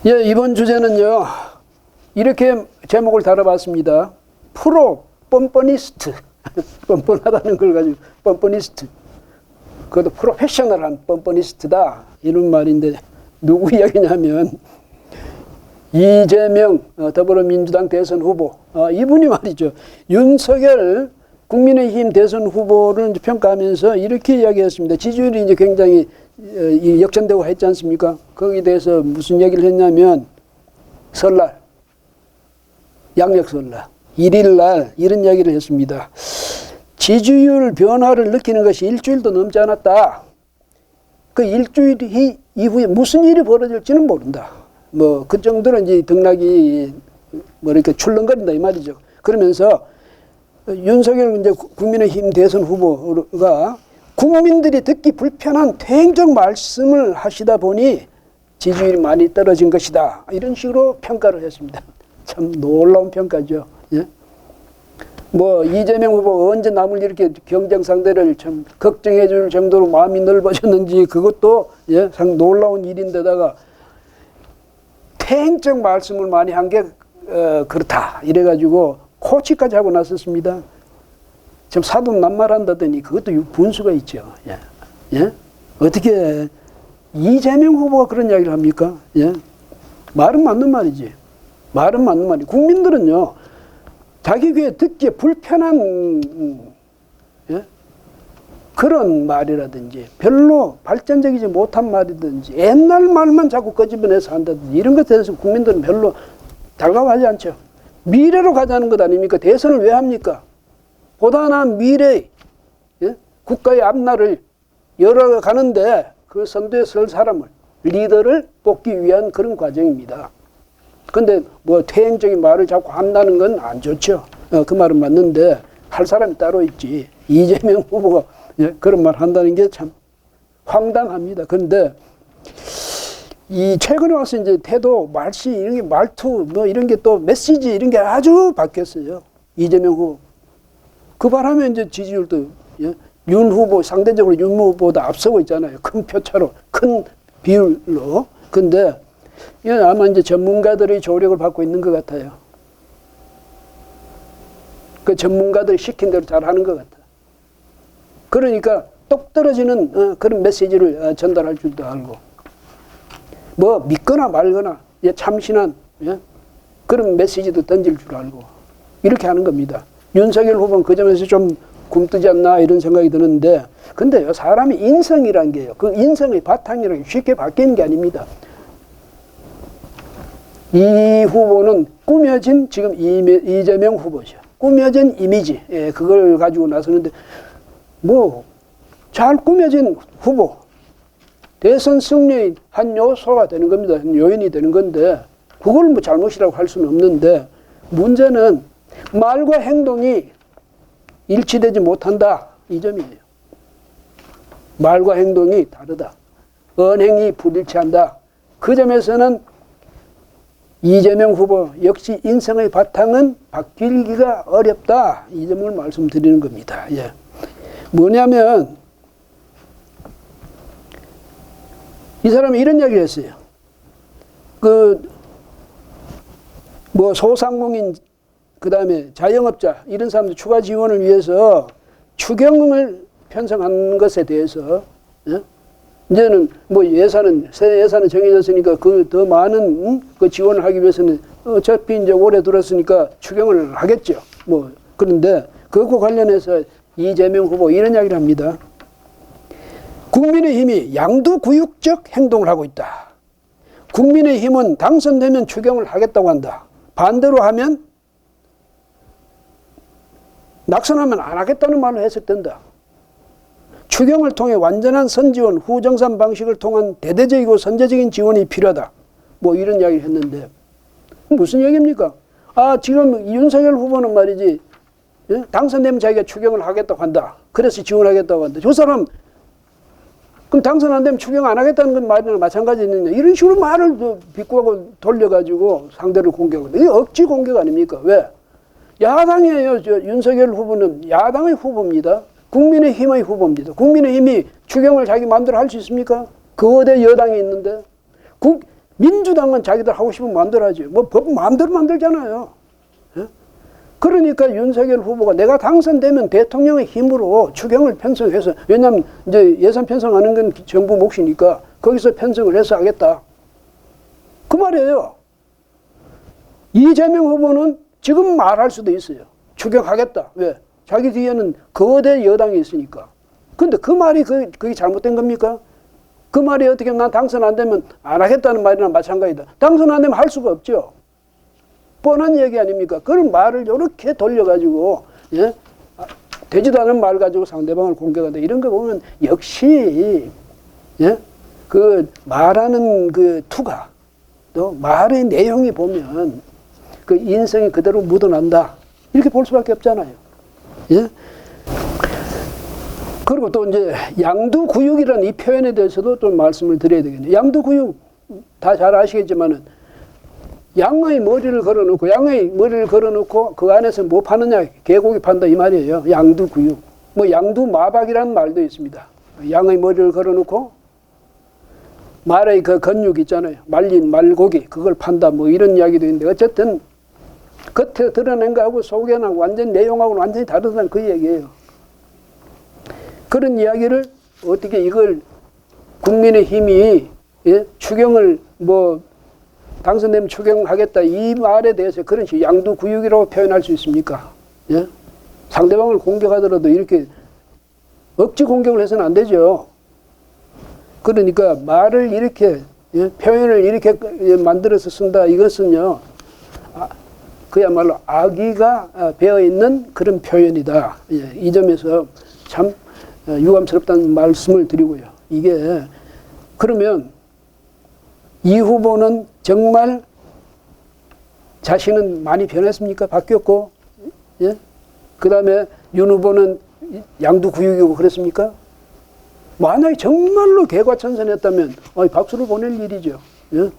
예, 이번 주제는요, 이렇게 제목을 달아봤습니다. 프로 뻔뻔니스트. 뻔뻔하다는 걸 가지고 뻔뻔니스트. 그것도 프로페셔널한 뻔뻔니스트다. 이런 말인데, 누구 이야기냐면, 이재명 더불어민주당 대선 후보. 이분이 말이죠. 윤석열 국민의힘 대선 후보를 평가하면서 이렇게 이야기했습니다. 지지율이 이제 굉장히 역전되고 했지 않습니까? 거기에 대해서 무슨 얘기를 했냐면, 설날, 양력설날, 1일날 이런 이야기를 했습니다. 지지율 변화를 느끼는 것이 일주일도 넘지 않았다. 그 일주일 이후에 무슨 일이 벌어질지는 모른다. 뭐 그 정도로 이제 등락이 뭐 이렇게 출렁거린다 이 말이죠. 그러면서 윤석열 이제 국민의힘 대선 후보가 국민들이 듣기 불편한 퇴행적 말씀을 하시다 보니 지지율이 많이 떨어진 것이다. 이런 식으로 평가를 했습니다. 참 놀라운 평가죠. 예? 뭐 이재명 후보가 언제 남을 이렇게 경쟁 상대를 참 걱정해 줄 정도로 마음이 넓어졌는지 그것도 예, 참 놀라운 일인데다가 퇴행적 말씀을 많이 한 게 그렇다. 이래가지고 코치까지 하고 나섰습니다. 지금 사돈 낱말한다더니 그것도 분수가 있죠. 예. 예? 어떻게 이재명 후보가 그런 이야기를 합니까? 예? 말은 맞는 말이지. 말은 맞는 말이. 국민들은요, 자기 귀에 듣기에 불편한 예? 그런 말이라든지 별로 발전적이지 못한 말이든지 옛날 말만 자꾸 끄집어내서 한다든지 이런 것에 대해서 국민들은 별로 달가워하지 않죠. 미래로 가자는 것 아닙니까? 대선을 왜 합니까? 보다 나은 미래, 예? 국가의 앞날을 열어가는데 그 선두에 설 사람을, 리더를 뽑기 위한 그런 과정입니다. 근데 뭐 퇴행적인 말을 자꾸 한다는 건 안 좋죠. 그 말은 맞는데 할 사람이 따로 있지. 이재명 후보가 예, 그런 말 한다는 게 참 황당합니다. 그런데 이 최근에 와서 이제 태도, 말씨, 이런 게 말투, 뭐 이런 게 또 메시지 이런 게 아주 바뀌었어요. 이재명 후보. 그 바람에 이제 지지율도 예, 윤 후보, 상대적으로 윤 후보보다 앞서고 있잖아요. 큰 표차로, 큰 비율로. 근데 이건 아마 이제 전문가들의 조력을 받고 있는 것 같아요. 그 전문가들이 시킨 대로 잘 하는 것 같아요. 그러니까 똑 떨어지는 그런 메시지를 전달할 줄도 알고, 뭐 믿거나 말거나 예, 참신한 예? 그런 메시지도 던질 줄 알고 이렇게 하는 겁니다. 윤석열 후보는 그 점에서 좀 굼뜨지 않나 이런 생각이 드는데, 근데요, 사람이 인성이란 게요, 그 인성의 바탕이라는 게 쉽게 바뀌는 게 아닙니다. 이 후보는 꾸며진 지금 이재명 후보죠. 꾸며진 이미지, 예, 그걸 가지고 나서는데 뭐 잘 꾸며진 후보, 대선 승리의 한 요소가 되는 겁니다. 한 요인이 되는 건데 그걸 뭐 잘못이라고 할 수는 없는데, 문제는 말과 행동이 일치되지 못한다 이 점이에요. 말과 행동이 다르다. 언행이 불일치한다. 그 점에서는 이재명 후보 역시 인성의 바탕은 바뀌기가 어렵다. 이 점을 말씀드리는 겁니다. 예. 뭐냐면 이 사람이 이런 이야기를 했어요. 뭐 소상공인, 그 다음에 자영업자 이런 사람들 추가 지원을 위해서 추경을 편성한 것에 대해서 예? 이제는 뭐 새 예산은 정해졌으니까 그 더 많은 그 지원을 하기 위해서는 어차피 이제 올해 들었으니까 추경을 하겠죠. 뭐 그런데 그것과 관련해서 이재명 후보 이런 이야기를 합니다. 국민의힘이 양두구육적 행동을 하고 있다. 국민의힘은 당선되면 추경을 하겠다고 한다. 반대로 하면 낙선하면 안 하겠다는 말로 해석된다. 추경을 통해 완전한 선지원, 후정산 방식을 통한 대대적이고 선제적인 지원이 필요하다. 뭐 이런 이야기를 했는데 무슨 얘기입니까? 지금 윤석열 후보는 말이지, 예? 당선되면 자기가 추경을 하겠다고 한다. 그래서 지원하겠다고 한다. 저 사람 그럼 당선 안 되면 추경 안 하겠다는 건 말이나 마찬가지냐. 이런 식으로 말을 비꼬고 돌려가지고 상대를 공격하고. 이게 억지 공격 아닙니까? 왜? 야당이에요. 윤석열 후보는 야당의 후보입니다. 국민의힘의 후보입니다. 국민의힘이 추경을 자기 마음대로 할 수 있습니까? 거대 여당이 있는데. 민주당은 자기들 하고 싶으면 마음대로 하지. 뭐 법 마음대로 만들잖아요. 예? 그러니까 윤석열 후보가 내가 당선되면 대통령의 힘으로 추경을 편성해서, 왜냐하면 이제 예산 편성하는 건 정부 몫이니까 거기서 편성을 해서 하겠다. 그 말이에요. 이재명 후보는 지금 말할 수도 있어요. 추경하겠다. 왜? 자기 뒤에는 거대 여당이 있으니까. 근데 그 말이 그게 잘못된 겁니까? 그 말이 어떻게 난 당선 안 되면 안 하겠다는 말이나 마찬가지다. 당선 안 되면 할 수가 없죠. 뻔한 얘기 아닙니까? 그런 말을 이렇게 돌려가지고, 예? 되지도 않은 말 가지고 상대방을 공격한다. 이런 거 보면 역시, 예? 그 말하는 그 투가, 또 말의 내용이 보면 그 인성이 그대로 묻어난다. 이렇게 볼 수밖에 없잖아요. 예? 그리고 또 이제 양두구육이라는 이 표현에 대해서도 좀 말씀을 드려야 되겠네요. 양두구육 다 잘 아시겠지만은 양의 머리를 걸어놓고 그 안에서 뭐 파느냐, 개고기 판다 이 말이에요. 양두구육. 뭐 양두마박이라는 말도 있습니다. 양의 머리를 걸어놓고 말의 그 건육 있잖아요. 말린 말고기 그걸 판다 뭐 이런 이야기도 있는데, 어쨌든 겉에 드러낸 거하고 속에는 완전 내용하고는 완전히 다르다는 그 얘기예요. 그런 이야기를 어떻게 이걸 국민의힘이, 예? 추경을 뭐 당선되면 추경하겠다 이 말에 대해서 그런 식으로 양두구육이라고 표현할 수 있습니까? 예? 상대방을 공격하더라도 이렇게 억지 공격을 해서는 안 되죠. 그러니까 말을 이렇게, 예? 표현을 이렇게 만들어서 쓴다. 이것은요, 그야말로 악의가 배어있는 그런 표현이다. 예, 이 점에서 참 유감스럽다는 말씀을 드리고요. 이게 그러면 이 후보는 정말 자신은 많이 변했습니까? 바뀌었고, 예? 그 다음에 윤 후보는 양두구육이고 그랬습니까? 만약에 정말로 개과천선했다면 박수를 보낼 일이죠. 예?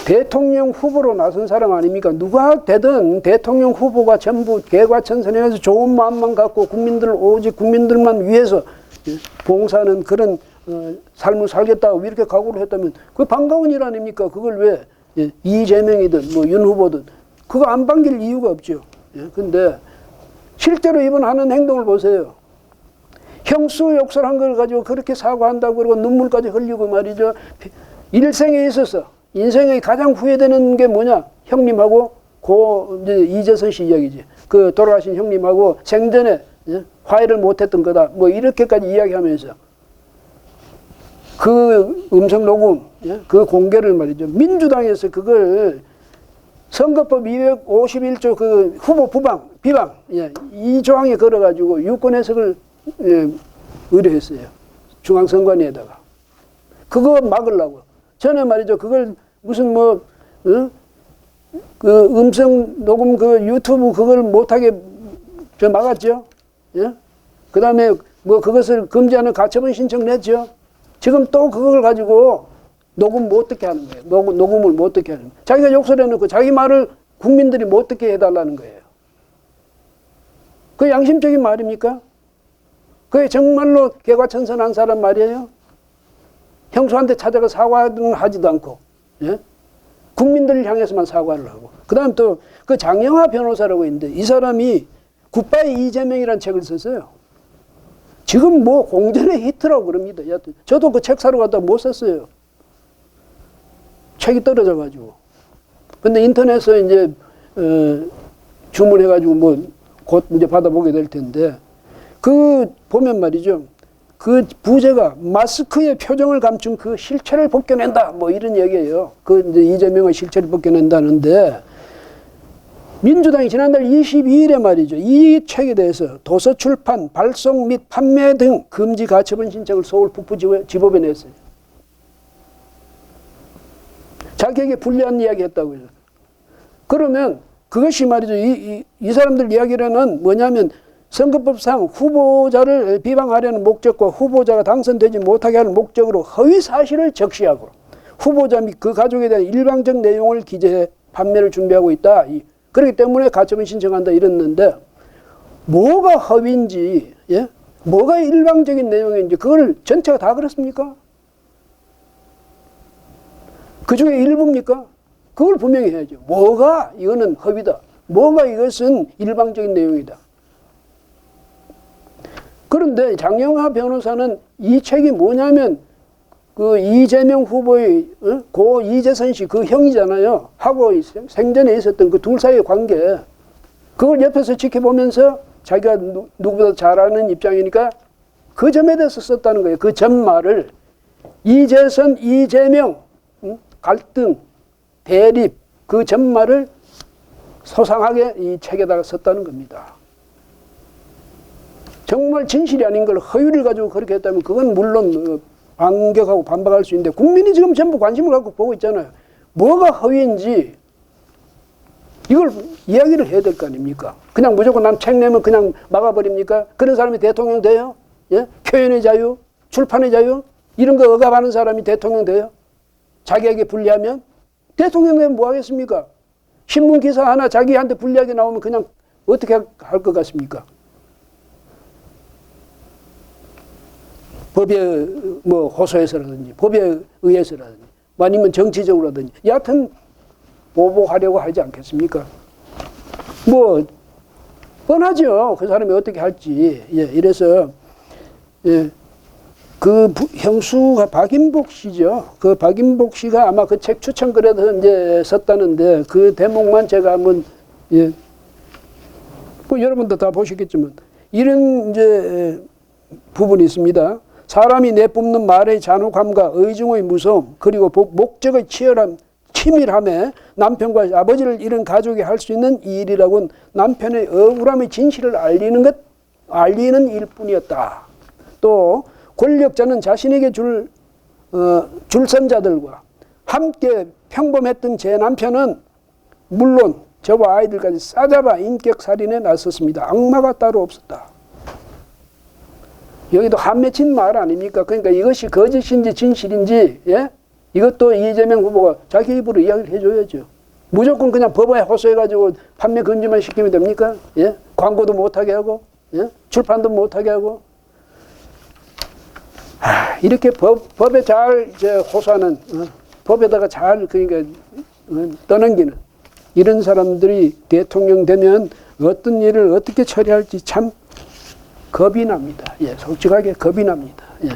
대통령 후보로 나선 사람 아닙니까? 누가 되든 대통령 후보가 전부 개과천선해서 좋은 마음만 갖고 오직 국민들만 위해서 봉사하는 그런 삶을 살겠다고 이렇게 각오를 했다면 그게 반가운 일 아닙니까? 그걸 왜 이재명이든 뭐 윤 후보든 그거 안 반길 이유가 없죠. 근데 실제로 이번 하는 행동을 보세요. 형수 욕설한 걸 가지고 그렇게 사과한다고 그러고 눈물까지 흘리고 말이죠. 일생에 있어서 인생의 가장 후회되는 게 뭐냐? 형님하고 이제 이재선 씨 이야기지. 그 돌아가신 형님하고 생전에 화해를 못했던 거다. 뭐 이렇게까지 이야기하면서 그 음성 녹음, 그 공개를 말이죠. 민주당에서 그걸 선거법 251조 그 후보 비방, 이 조항에 걸어가지고 유권 해석을 의뢰했어요. 중앙선관위에다가. 그거 막으려고. 전에 말이죠. 그걸 무슨 그 음성 녹음 그 유튜브 그걸 못하게 막았죠. 예? 그 다음에 뭐 그것을 금지하는 가처분 신청 냈죠. 지금 또 그걸 가지고 녹음 못 듣게 하는 거예요. 녹음을 못 듣게 하는 거예요. 자기가 욕설해놓고 자기 말을 국민들이 못 듣게 해달라는 거예요. 그 양심적인 말입니까? 그게 정말로 개과천선한 사람 말이에요? 형수한테 찾아가 사과는 하지도 않고, 예? 국민들을 향해서만 사과를 하고. 그 다음 또 그 장영하 변호사라고 있는데 이 사람이 굿바이 이재명이라는 책을 썼어요. 지금 뭐 공전의 히트라고 그럽니다. 저도 그 책 사러 갔다가 못 샀어요. 책이 떨어져가지고. 근데 인터넷에 이제, 주문해가지고 뭐 곧 이제 받아보게 될 텐데, 그 보면 말이죠. 그 부제가 마스크의 표정을 감춘 그 실체를 벗겨낸다. 뭐 이런 얘기예요. 그 이제 이재명의 실체를 벗겨낸다는데, 민주당이 지난달 22일에 말이죠. 이 책에 대해서 도서 출판, 발송 및 판매 등 금지 가처분 신청을 서울 북부지법에 냈어요. 자기에게 불리한 이야기 했다고요. 그러면 그것이 말이죠. 이 사람들 이야기로는 뭐냐면 선거법상 후보자를 비방하려는 목적과 후보자가 당선되지 못하게 하는 목적으로 허위 사실을 적시하고 후보자 및 그 가족에 대한 일방적 내용을 기재해 판매를 준비하고 있다. 그렇기 때문에 가처분 신청한다 이랬는데 뭐가 허위인지, 예? 뭐가 일방적인 내용인지 그걸 전체가 다 그렇습니까? 그 중에 일부입니까? 그걸 분명히 해야죠. 뭐가 이거는 허위다. 뭐가 이것은 일방적인 내용이다. 그런데 장영하 변호사는 이 책이 뭐냐면 그 이재명 후보의 고 이재선 씨 그 형이잖아요. 하고 생전에 있었던 그 둘 사이의 관계. 그걸 옆에서 지켜보면서 자기가 누구보다 잘 아는 입장이니까 그 점에 대해서 썼다는 거예요. 그 점말을 이재선, 이재명 갈등, 대립 그 점말을 소상하게 이 책에다가 썼다는 겁니다. 정말 진실이 아닌 걸 허위를 가지고 그렇게 했다면 그건 물론 반격하고 반박할 수 있는데 국민이 지금 전부 관심을 갖고 보고 있잖아요. 뭐가 허위인지 이걸 이야기를 해야 될 거 아닙니까? 그냥 무조건 난 책 내면 그냥 막아버립니까? 그런 사람이 대통령 돼요? 예? 표현의 자유, 출판의 자유 이런 거 억압하는 사람이 대통령 돼요? 자기에게 불리하면? 대통령 되면 뭐 하겠습니까? 신문 기사 하나 자기한테 불리하게 나오면 그냥 어떻게 할 것 같습니까? 법에 뭐 호소해서라든지 법에 의해서라든지 아니면 정치적으로라든지 여하튼 보복하려고 하지 않겠습니까? 뭐 뻔하죠. 그 사람이 어떻게 할지. 예, 이래서 예, 그 형수가 박인복 씨죠. 그 박인복 씨가 아마 그 책 추천글에서 이제 썼다는데 그 대목만 제가 한번 예, 뭐 여러분도 다 보셨겠지만 이런 이제 부분이 있습니다. 사람이 내뿜는 말의 잔혹함과 의중의 무서움 그리고 목적의 치열함 치밀함에 남편과 아버지를 잃은 가족이 할 수 있는 이 일이라고는 남편의 억울함의 진실을 알리는 일뿐이었다. 또 권력자는 자신에게 줄선자들과 함께 평범했던 제 남편은 물론 저와 아이들까지 싸잡아 인격살인에 나섰습니다. 악마가 따로 없었다. 여기도 한 맺힌 말 아닙니까? 그러니까 이것이 거짓인지 진실인지 예? 이것도 이재명 후보가 자기 입으로 이야기를 해줘야죠. 무조건 그냥 법원에 호소해가지고 판매 금지만 시키면 됩니까? 예? 광고도 못하게 하고 예? 출판도 못하게 하고 이렇게 법에 잘 호소하는 법에다가 잘 그러니까 떠넘기는 이런 사람들이 대통령 되면 어떤 일을 어떻게 처리할지 참 겁이 납니다. 예, 솔직하게 겁이 납니다. 예.